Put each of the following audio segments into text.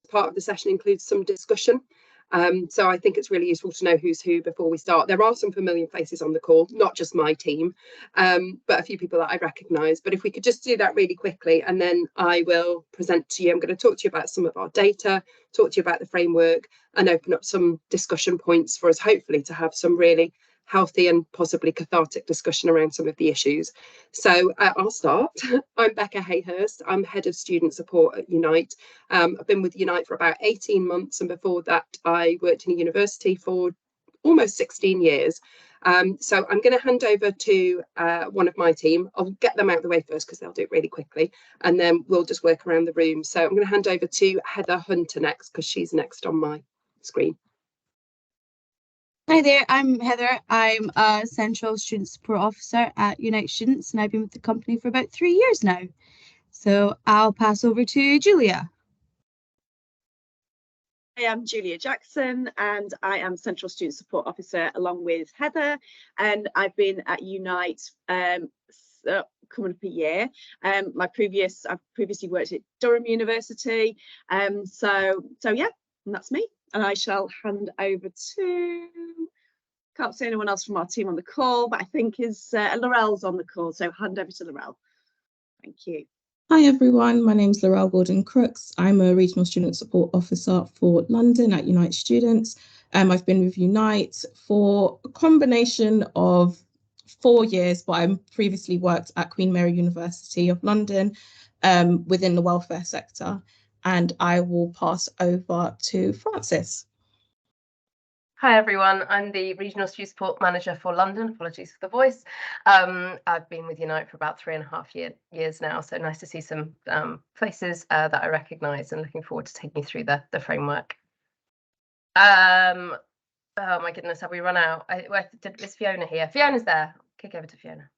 part of the session includes some discussion. So I think it's really useful to know who's who before we start. There are some familiar faces on the call, not just my team, but a few people that I recognise. But if we could just do that really quickly, and then I will present to you. I'm going to talk to you about some of our data, talk to you about the framework, and open up some discussion points for us, hopefully, to have some really healthy and possibly cathartic discussion around some of the issues. So I'll start. I'm Becca Hayhurst. I'm Head of Student Support at Unite. I've been with Unite for about 18 months, and before that I worked in a university for almost 16 years. So I'm going to hand over to one of my team. I'll get them out of the way first because they'll do it really quickly, and then we'll just work around the room. So I'm going to hand over to Heather Hunter next, because she's next on my screen. Hi there, I'm Heather. I'm a Central Student Support Officer at Unite Students, and I've been with the company for about 3 years now. So I'll pass over to Julia. I am Julia Jackson, and I am Central Student Support Officer along with Heather, and I've been at Unite coming up a year. I've previously worked at Durham University, so yeah, and that's me. And I shall hand over to, can't see anyone else from our team on the call, but I think Laurel's on the call, so hand over to Laurel. Thank you. Hi everyone, my name is Laurel Gordon-Crooks. I'm a Regional Student Support Officer for London at Unite Students. I've been with Unite for a combination of 4 years, but I previously worked at Queen Mary University of London within the welfare sector. And I will pass over to Frances. Hi everyone, I'm the Regional Student Support Manager for London. Apologies for the voice. I've been with Unite for about 3.5 years now, so nice to see some faces that I recognise, and looking forward to taking you through the framework. Oh my goodness, have we run out? Is Fiona here? Fiona's there. Kick over to Fiona.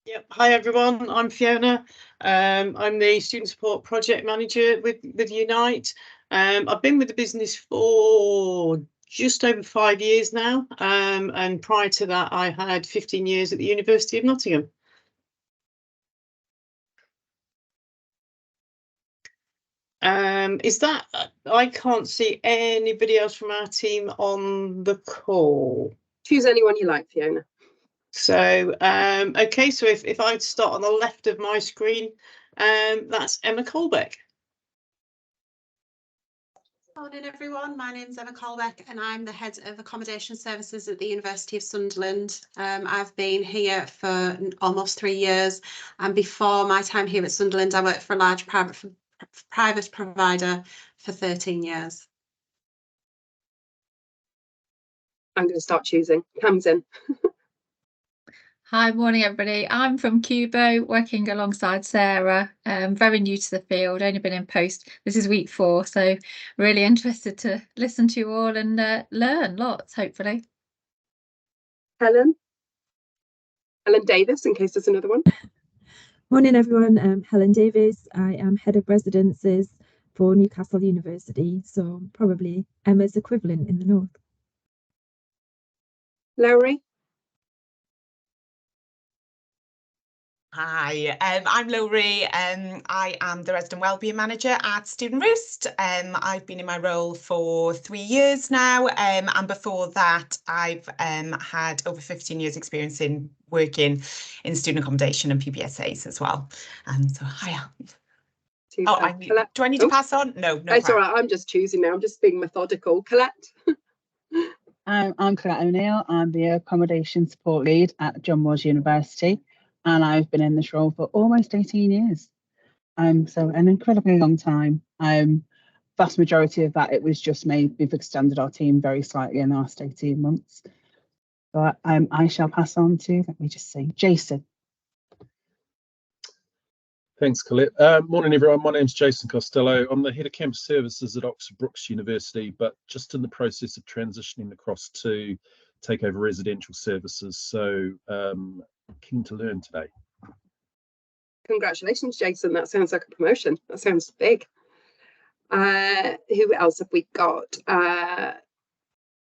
Yep. Hi everyone, I'm Fiona. I'm the Student Support Project Manager with Unite. I've been with the business for just over 5 years now, and prior to that I had 15 years at the University of Nottingham. I can't see anybody else from our team on the call. Choose anyone you like, Fiona. So, okay, so if I start on the left of my screen, that's Emma Colbeck. Morning everyone, my name's Emma Colbeck and I'm the Head of Accommodation Services at the University of Sunderland. I've been here for almost 3 years, and before my time here at Sunderland I worked for a large private provider for 13 years. I'm going to start choosing. Cam's in. Hi, morning everybody. I'm from CUBO, working alongside Sarah. Very new to the field, only been in post. This is week 4, so really interested to listen to you all and learn lots, hopefully. Helen Davis, in case there's another one. Morning everyone, Helen Davis. I am Head of Residences for Newcastle University, so probably Emma's equivalent in the north. Lowry. Hi, I'm Lowry. I am the Resident Wellbeing Manager at Student Roost. I've been in my role for 3 years now, and before that I've had over 15 years experience in working in student accommodation and PBSAs as well. So hiya. Oh, do I need to pass on? No, It's all right, I'm just choosing now. I'm just being methodical. Colette. I'm Colette O'Neill. I'm the Accommodation Support Lead at John Moores University, and I've been in this role for almost 18 years. So an incredibly long time. Vast majority of that, it was just me. We've extended our team very slightly in the last 18 months. But I shall pass on to, let me just see, Jason. Thanks, Colette. Morning, everyone. My name's Jason Costello. I'm the Head of Campus Services at Oxford Brookes University, but just in the process of transitioning across to take over residential services. So keen to learn today. Congratulations, Jason. That sounds like a promotion. That sounds big. Who else have we got?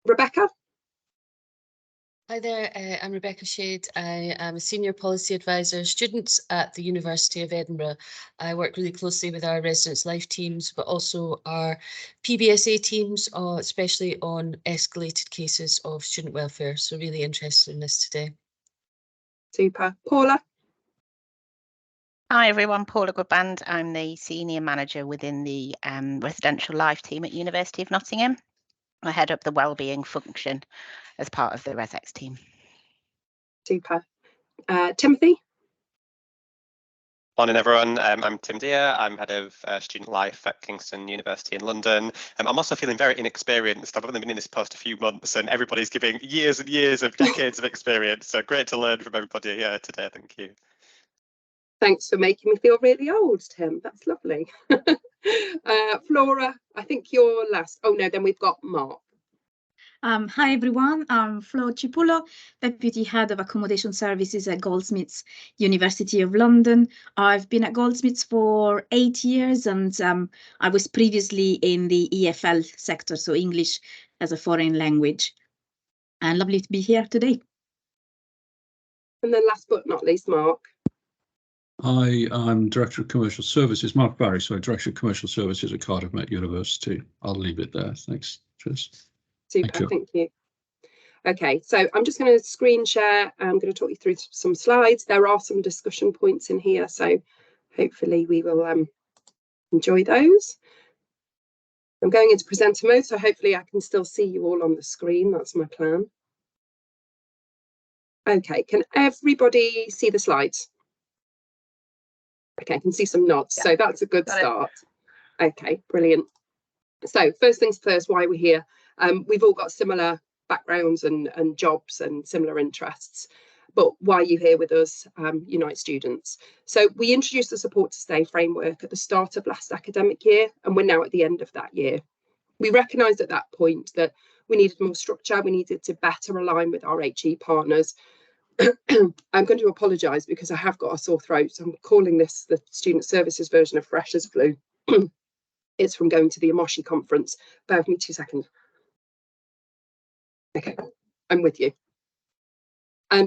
Rebecca? Hi there, I'm Rebecca Shade. I am a Senior Policy Advisor, students at the University of Edinburgh. I work really closely with our Residents' Life teams, but also our PBSA teams, especially on escalated cases of student welfare. So really interested in this today. Super. Paula? Hi everyone, Paula Goodband. I'm the Senior Manager within the Residential Life team at University of Nottingham. I head up the wellbeing function as part of the ResX team. Super. Timothy? Morning everyone, I'm Tim Deere, I'm Head of Student Life at Kingston University in London. I'm also feeling very inexperienced. I've only been in this post a few months and everybody's giving years and years of decades of experience, so great to learn from everybody here today, thank you. Thanks for making me feel really old, Tim, that's lovely. Flora, I think you're last. Oh no, then we've got Mark. Hi everyone, I'm Flo Cipulo, Deputy Head of Accommodation Services at Goldsmiths, University of London. I've been at Goldsmiths for 8 years and I was previously in the EFL sector, so English as a foreign language. And lovely to be here today. And then last but not least, Mark. Hi, I'm Director of Commercial Services, Mark Barry, sorry, Director of Commercial Services at Cardiff Met University. I'll leave it there, thanks. Cheers. Super, thank you. Okay, so I'm just going to screen share. I'm going to talk you through some slides. There are some discussion points in here, so hopefully we will enjoy those. I'm going into presenter mode, so hopefully I can still see you all on the screen. That's my plan. Okay, can everybody see the slides? Okay, I can see some nods, so that's a good start. Okay, brilliant. So first things first, why we're here. We've all got similar backgrounds and jobs and similar interests, but why are you here with us, Unite students? So we introduced the Support to Stay framework at the start of last academic year, and we're now at the end of that year. We recognised at that point that we needed more structure, we needed to better align with our HE partners. I'm going to apologise because I have got a sore throat, so I'm calling this the Student Services version of Freshers Flu. It's from going to the Amoshi conference. Bear with me 2 seconds. Okay, I'm with you.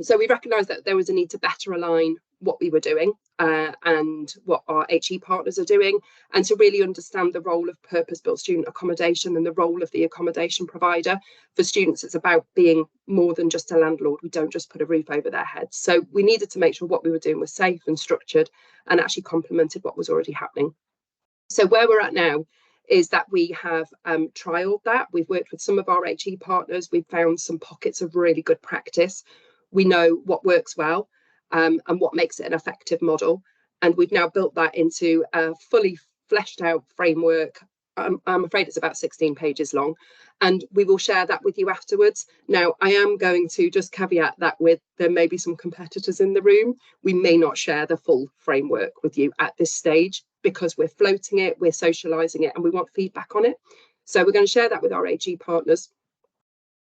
So we recognised that there was a need to better align what we were doing and what our HE partners are doing, and to really understand the role of purpose-built student accommodation and the role of the accommodation provider. For students, it's about being more than just a landlord. We don't just put a roof over their heads. So we needed to make sure what we were doing was safe and structured and actually complemented what was already happening. So where we're at now is that we have trialled that. We've worked with some of our HE partners. We've found some pockets of really good practice. We know what works well and what makes it an effective model. And we've now built that into a fully fleshed out framework. I'm afraid it's about 16 pages long, and we will share that with you afterwards. Now, I am going to just caveat that with there may be some competitors in the room. We may not share the full framework with you at this stage because we're floating it, we're socialising it, and we want feedback on it. So we're going to share that with our HE partners.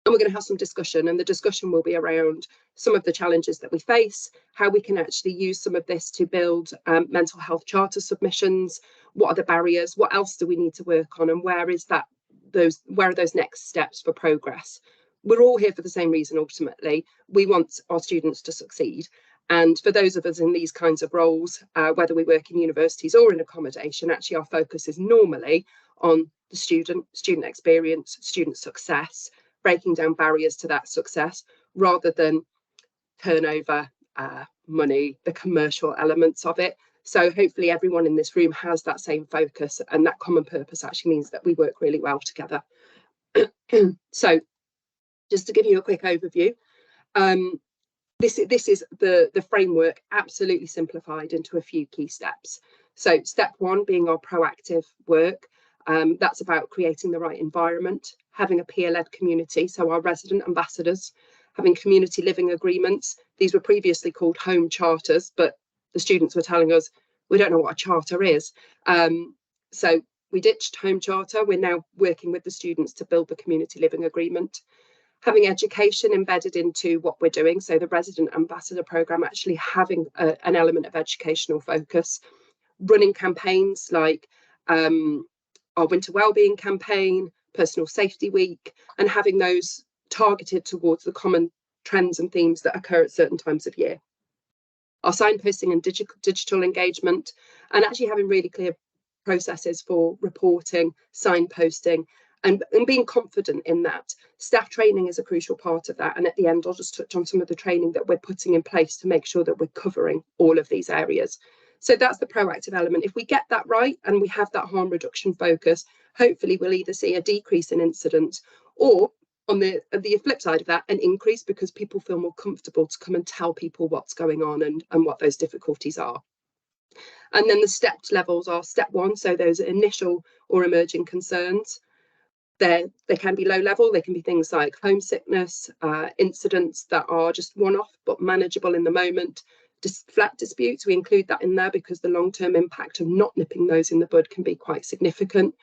And we're going to have some discussion, and the discussion will be around some of the challenges that we face, how we can actually use some of this to build mental health charter submissions, what are the barriers, what else do we need to work on, and where are those next steps for progress. We're all here for the same reason. Ultimately, we want our students to succeed. And for those of us in these kinds of roles, whether we work in universities or in accommodation, actually our focus is normally on the student experience, student success, breaking down barriers to that success, rather than turnover, money, the commercial elements of it. So hopefully everyone in this room has that same focus, and that common purpose actually means that we work really well together. So just to give you a quick overview, this is the framework absolutely simplified into a few key steps. So step one being our proactive work. That's about creating the right environment, having a peer-led community, so our resident ambassadors, having community living agreements. These were previously called home charters, but the students were telling us, we don't know what a charter is. So we ditched home charter. We're now working with the students to build the community living agreement. Having education embedded into what we're doing, so the resident ambassador programme actually having an element of educational focus. Running campaigns like our winter wellbeing campaign, personal safety week, and having those targeted towards the common trends and themes that occur at certain times of year. Our signposting and digital engagement, and actually having really clear processes for reporting, signposting, and being confident in that. Staff training is a crucial part of that. And at the end, I'll just touch on some of the training that we're putting in place to make sure that we're covering all of these areas. So that's the proactive element. If we get that right and we have that harm reduction focus, hopefully we'll either see a decrease in incidents, or on the flip side of that, an increase, because people feel more comfortable to come and tell people what's going on and what those difficulties are. And then the stepped levels are step 1, so those initial or emerging concerns. They can be low level, they can be things like homesickness, incidents that are just one-off but manageable in the moment. Flat disputes, we include that in there because the long-term impact of not nipping those in the bud can be quite significant.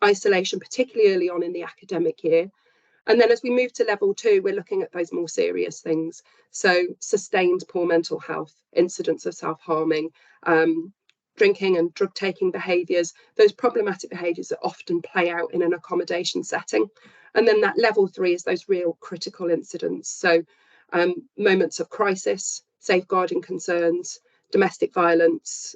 Isolation, particularly early on in the academic year. And then as we move to level 2, we're looking at those more serious things. So sustained poor mental health, incidents of self-harming, drinking and drug taking behaviours, those problematic behaviours that often play out in an accommodation setting. And then that level 3 is those real critical incidents. So moments of crisis, safeguarding concerns, domestic violence,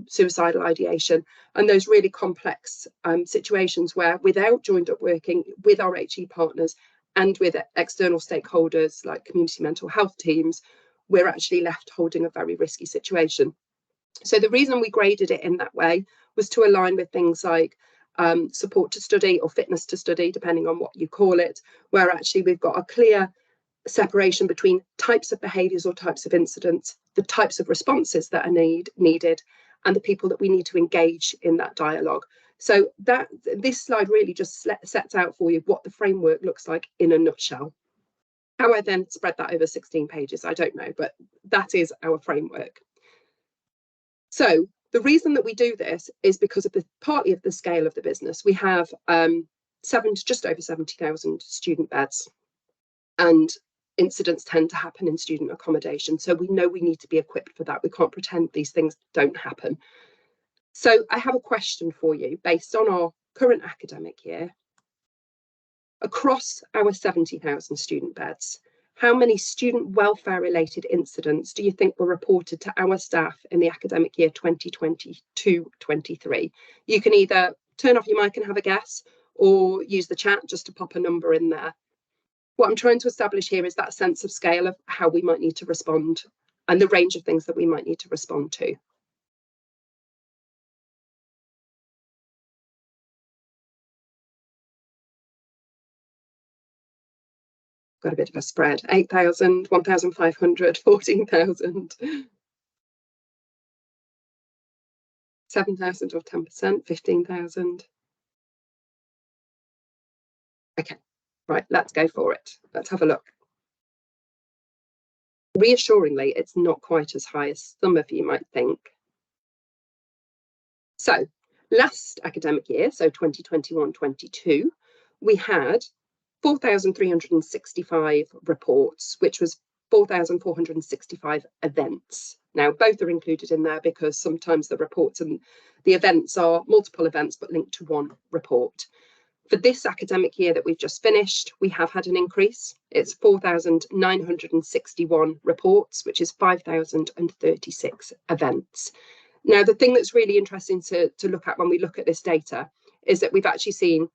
suicidal ideation, and those really complex situations where, without joined up working with our HE partners and with external stakeholders like community mental health teams, we're actually left holding a very risky situation. So the reason we graded it in that way was to align with things like support to study or fitness to study, depending on what you call it, where actually we've got a clear separation between types of behaviours or types of incidents, the types of responses that are needed, and the people that we need to engage in that dialogue. So this slide really just sets out for you what the framework looks like in a nutshell. How I then spread that over 16 pages, I don't know, but that is our framework. So the reason that we do this is because of partly of the scale of the business. We have just over 70,000 student beds, and incidents tend to happen in student accommodation. So we know we need to be equipped for that. We can't pretend these things don't happen. So I have a question for you based on our current academic year. Across our 70,000 student beds, how many student welfare related incidents do you think were reported to our staff in the academic year 2022-23? You can either turn off your mic and have a guess, or use the chat just to pop a number in there. What I'm trying to establish here is that sense of scale of how we might need to respond and the range of things that we might need to respond to. Got a bit of a spread. 8,000, 1,500, 14,000. 7,000 or 10%, 15,000. Okay, right, let's go for it. Let's have a look. Reassuringly, it's not quite as high as some of you might think. So last academic year, so 2021-22, we had 4,365 reports, which was 4,465 events. Now, both are included in there because sometimes the reports and the events are multiple events but linked to one report. For this academic year that we've just finished, we have had an increase. It's 4,961 reports, which is 5,036 events. Now, the thing that's really interesting to look at when we look at this data is that we've actually seen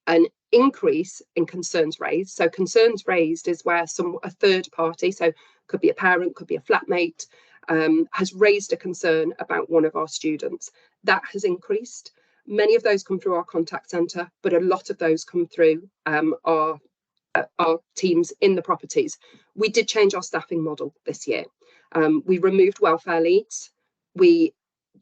an increase in concerns raised. So concerns raised is where a third party, so could be a parent, could be a flatmate, has raised a concern about one of our students. That has increased. Many of those come through our contact centre, but a lot of those come through our teams in the properties. We did change our staffing model this year. We removed welfare leads. We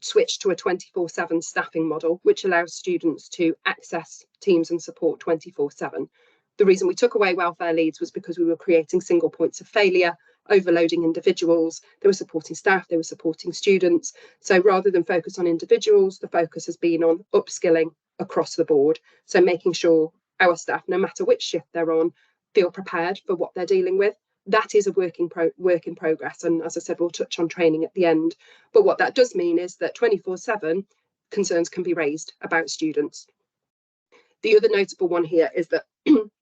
switched to a 24/7 staffing model, which allows students to access teams and support 24/7. The reason we took away welfare leads was because we were creating single points of failure, overloading individuals. They were supporting staff, they were supporting students. So rather than focus on individuals, the focus has been on upskilling across the board. So making sure our staff, no matter which shift they're on, feel prepared for what they're dealing with. That is a work in progress. And as I said, we'll touch on training at the end. But what that does mean is that 24/7 concerns can be raised about students. The other notable one here is that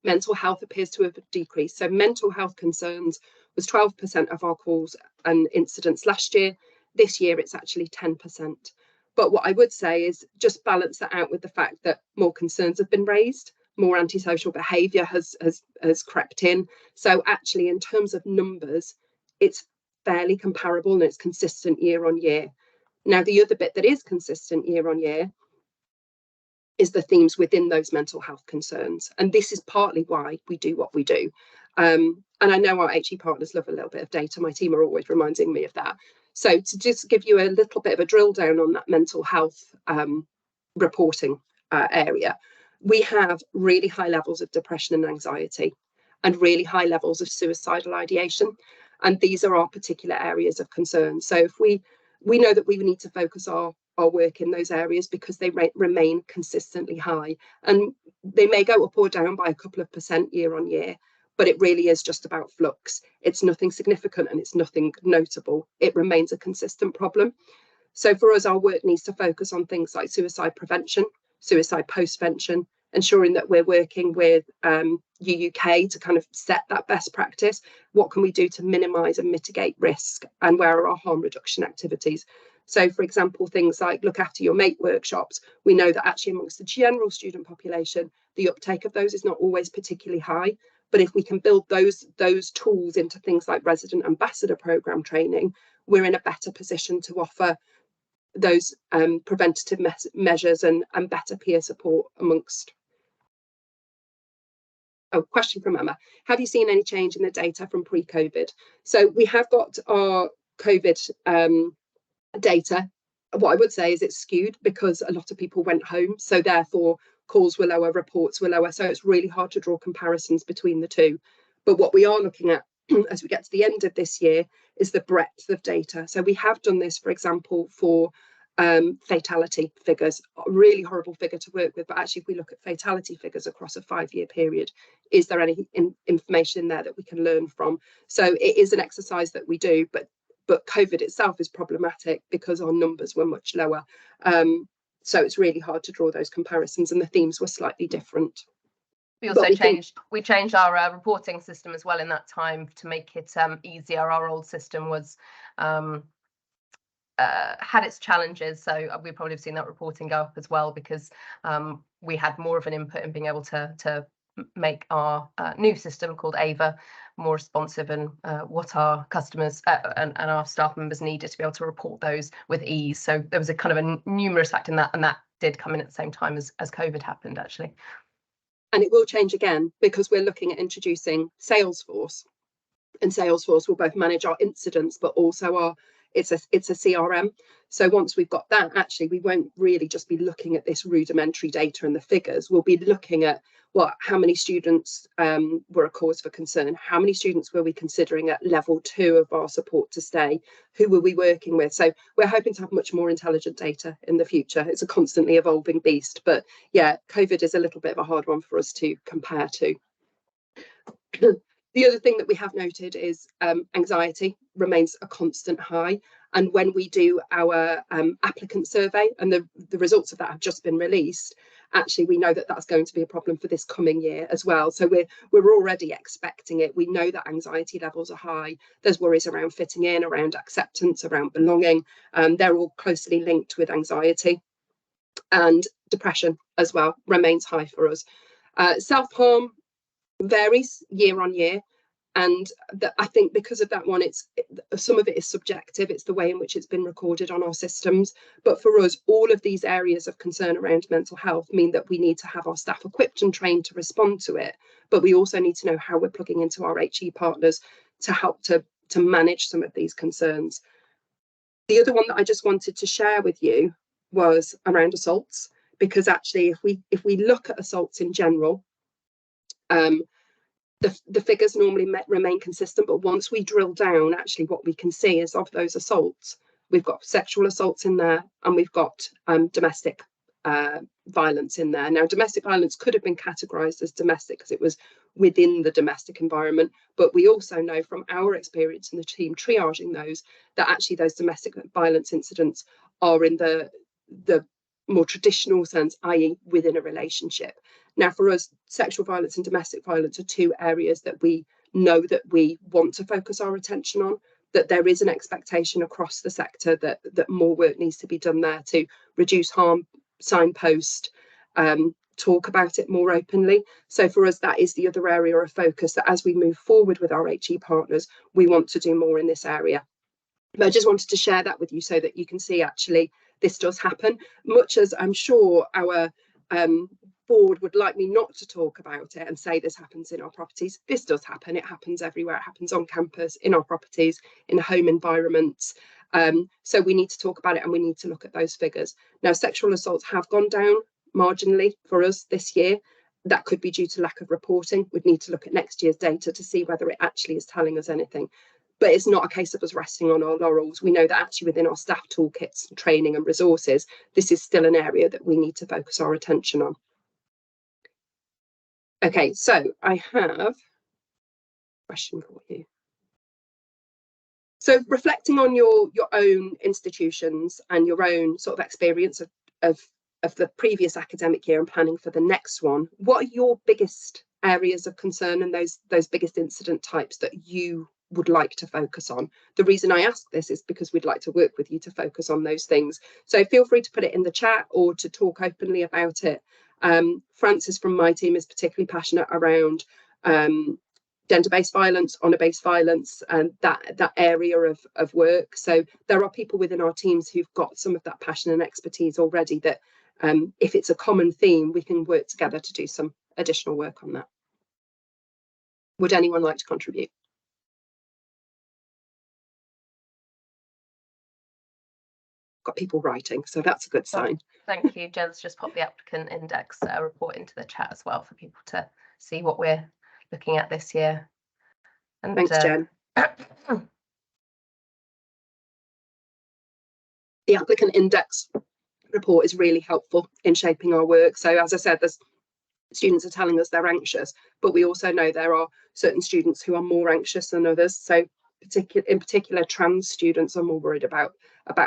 mental health appears to have decreased. So mental health concerns was 12% of our calls and incidents last year. This year it's actually 10%. But what I would say is just balance that out with the fact that more concerns have been raised, more antisocial behaviour has crept in. So actually, in terms of numbers, it's fairly comparable and it's consistent year on year. Now, the other bit that is consistent year on year is the themes within those mental health concerns. And this is partly why we do what we do. And I know our HE partners love a little bit of data. My team are always reminding me of that. So to just give you a little bit of a drill down on that mental health reporting area, we have really high levels of depression and anxiety and really high levels of suicidal ideation. And these are our particular areas of concern. So if we know that we need to focus our work in those areas because they remain consistently high, and they may go up or down by a couple of % year on year, but it really is just about flux. It's nothing significant and it's nothing notable. It remains a consistent problem. So for us, our work needs to focus on things like suicide prevention, suicide postvention, ensuring that we're working with UUK to kind of set that best practice. What can we do to minimise and mitigate risk, and where are our harm reduction activities? So, for example, things like look after your mate workshops. We know that actually amongst the general student population, the uptake of those is not always particularly high. But if we can build those tools into things like resident ambassador programme training, we're in a better position to offer those preventative measures and better peer support amongst. Oh, question from Emma. Have you seen any change in the data from pre-COVID? So we have got our COVID data. What I would say is it's skewed because a lot of people went home. So therefore, calls were lower, reports were lower. So it's really hard to draw comparisons between the two. But what we are looking at as we get to the end of this year is the breadth of data. So we have done this, for example, for fatality figures, a really horrible figure to work with. But actually, if we look at fatality figures across a 5-year period, is there any information in there that we can learn from? So it is an exercise that we do, but COVID itself is problematic because our numbers were much lower. So it's really hard to draw those comparisons, and the themes were slightly different. We also changed our reporting system as well in that time to make it easier. Our old system was had its challenges, so we probably have seen that reporting go up as well because we had more of an input in being able to make our new system called Ava more responsive and what our customers and our staff members needed to be able to report those with ease. So there was a kind of a numerous factor in that, and that did come in at the same time as COVID happened, actually. And it will change again because we're looking at introducing Salesforce, and Salesforce will both manage our incidents, but also it's a CRM. So once we've got that, actually, we won't really just be looking at this rudimentary data and the figures. We'll be looking at how many students were a cause for concern, how many students were we considering at level 2 of our support to stay, who were we working with. So we're hoping to have much more intelligent data in the future. It's a constantly evolving beast, but yeah, COVID is a little bit of a hard one for us to compare to. The other thing that we have noted is anxiety remains a constant high. And when we do our applicant survey, and the results of that have just been released, actually, we know that that's going to be a problem for this coming year as well. So we're already expecting it. We know that anxiety levels are high. There's worries around fitting in, around acceptance, around belonging. They're all closely linked with anxiety. And depression as well remains high for us. Self-harm varies year on year, and I think because of that one, some of it is subjective. It's the way in which it's been recorded on our systems. But for us, all of these areas of concern around mental health mean that we need to have our staff equipped and trained to respond to it. But we also need to know how we're plugging into our HE partners to help to manage some of these concerns. The other one that I just wanted to share with you was around assaults, because actually, if we look at assaults in general, the figures normally remain consistent, but once we drill down, actually what we can see is of those assaults, we've got sexual assaults in there, and we've got domestic violence in there. Now, domestic violence could have been categorised as domestic because it was within the domestic environment, but we also know from our experience in the team triaging those, that actually those domestic violence incidents are in the more traditional sense, i.e. within a relationship. Now, for us, sexual violence and domestic violence are two areas that we know that we want to focus our attention on, that there is an expectation across the sector that more work needs to be done there to reduce harm, signpost, talk about it more openly. So for us, that is the other area of focus, that as we move forward with our HE partners, we want to do more in this area. But I just wanted to share that with you so that you can see actually this does happen, much as I'm sure our board would like me not to talk about it and say this happens in our properties. This does happen. It happens everywhere. It happens on campus, in our properties, in home environments. So we need to talk about it, and we need to look at those figures. Now, sexual assaults have gone down marginally for us this year. That could be due to lack of reporting. We'd need to look at next year's data to see whether it actually is telling us anything. But it's not a case of us resting on our laurels. We know that actually within our staff toolkits, training and resources, this is still an area that we need to focus our attention on. Okay, so I have a question for you. So reflecting on your own institutions and your own sort of experience of the previous academic year and planning for the next one, what are your biggest areas of concern and those biggest incident types that you would like to focus on? The reason I ask this is because we'd like to work with you to focus on those things. So feel free to put it in the chat or to talk openly about it. Frances from my team is particularly passionate around gender-based violence, honour-based violence, and that area of work. So there are people within our teams who've got some of that passion and expertise already that if it's a common theme, we can work together to do some additional work on that. Would anyone like to contribute? Got people writing, so that's a good sign. Thank you. Jen's just popped the applicant index report into the chat as well for people to see what we're looking at this year. And, thanks, Jen. The applicant index report is really helpful in shaping our work. So as I said, there's students are telling us they're anxious, but we also know there are certain students who are more anxious than others. So in particular, trans students are more worried about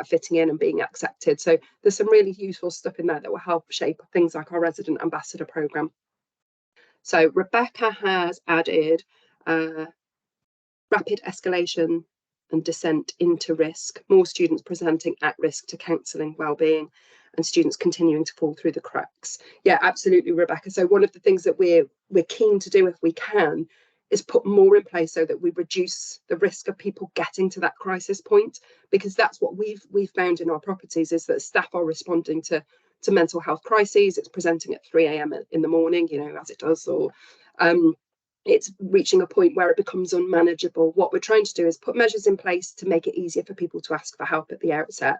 fitting in and being accepted. So there's some really useful stuff in there that will help shape things like our resident ambassador programme. So Rebecca has added rapid escalation and descent into risk, more students presenting at risk to counselling, wellbeing, and students continuing to fall through the cracks. Yeah, absolutely, Rebecca. So one of the things that we're keen to do, if we can, is put more in place so that we reduce the risk of people getting to that crisis point, because that's what we've found in our properties, is that staff are responding to mental health crises. It's presenting at 3 a.m. in the morning, you know, as it does, or it's reaching a point where it becomes unmanageable. What we're trying to do is put measures in place to make it easier for people to ask for help at the outset.